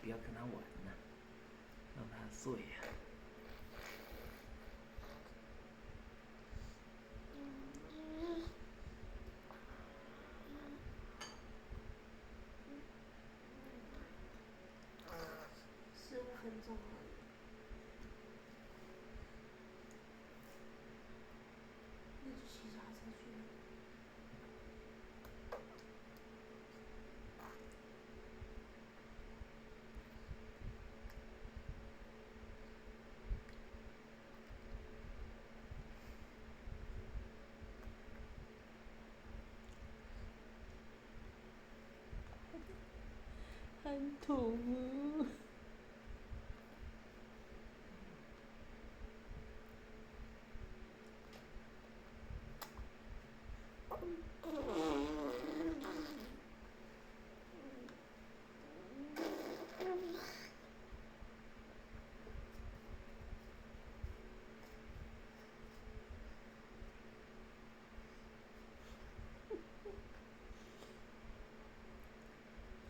不要跟他玩呐、让他睡呀、15分钟而已。那就骑脚踏车去了。很土。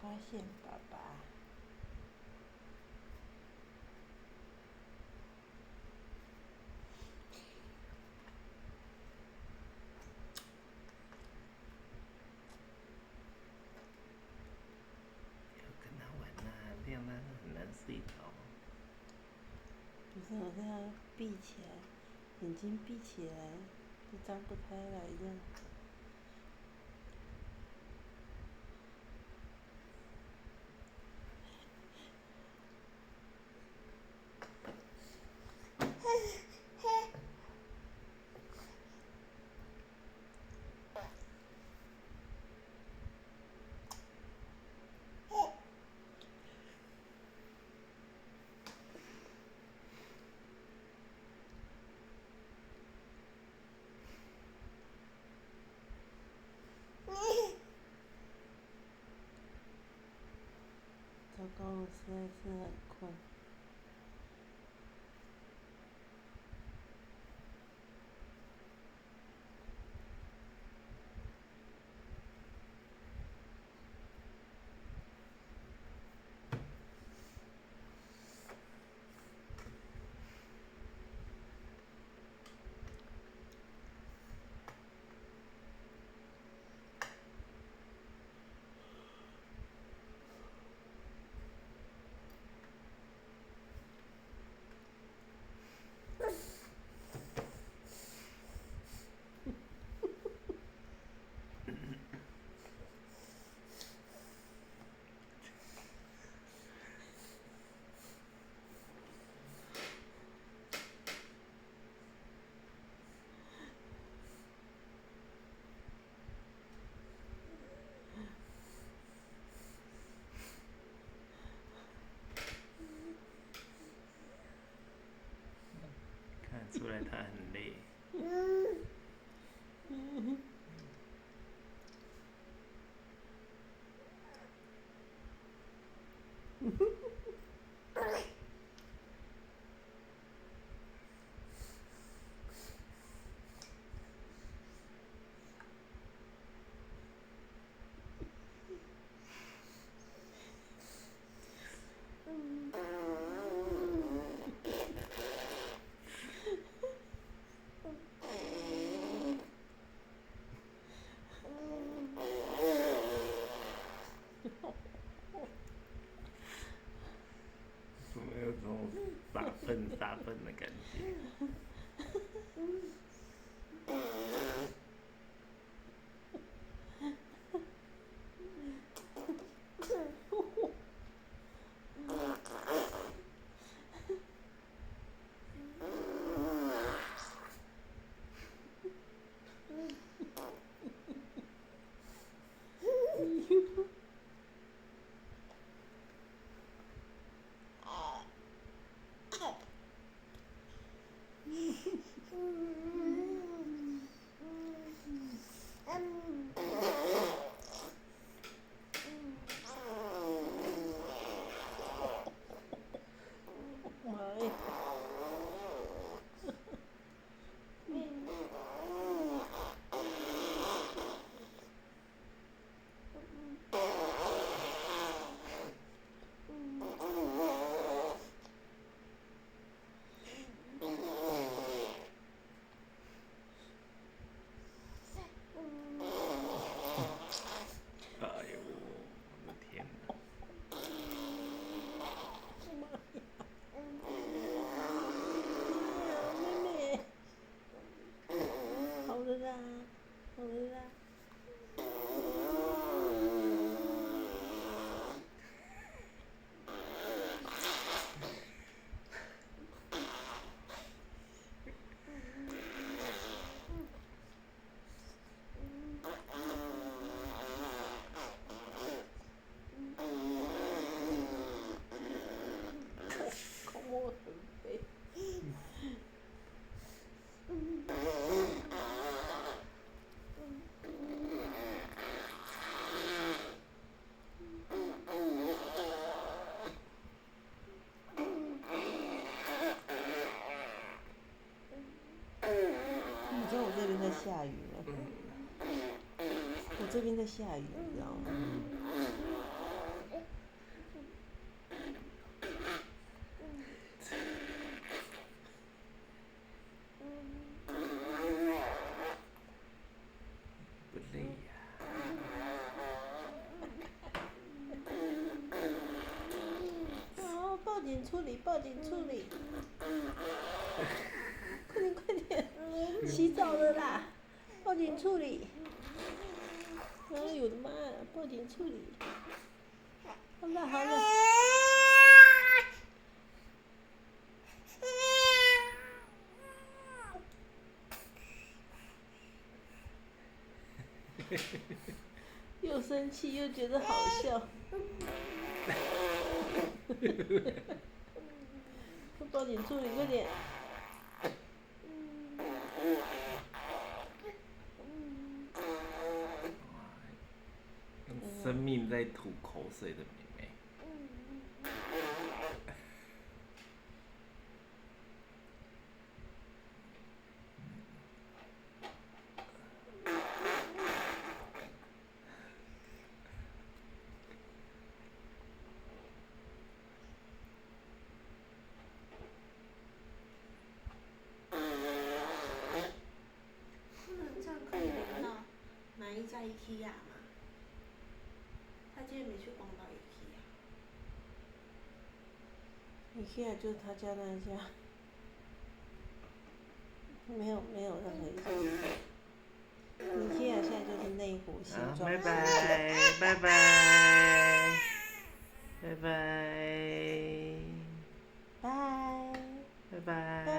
发现爸爸。不要跟他玩呐、这样他很难睡着。不是，我现在闭起来，眼睛闭起来，就张不开来这样。糟糕，我实在是很困。看得出来他很累。怎么有种撒粪的感觉？这边在下雨，你知道吗？不累呀、哦，报警处理，报警处理！快点快点，洗澡了啦！报警处理！哎呦我的妈呀！报警处理！好了好了。又生气又觉得好笑。快报警处理，快点！用生命在吐口水的妹妹。不能这样可以聊到哪一家 IKEA 吗？他今天没去逛到 IKEA。IKEA 就是他家那一家，没有任何一家。IKEA 现在就是内湖新好，庄。拜拜，拜拜，拜拜，拜拜拜。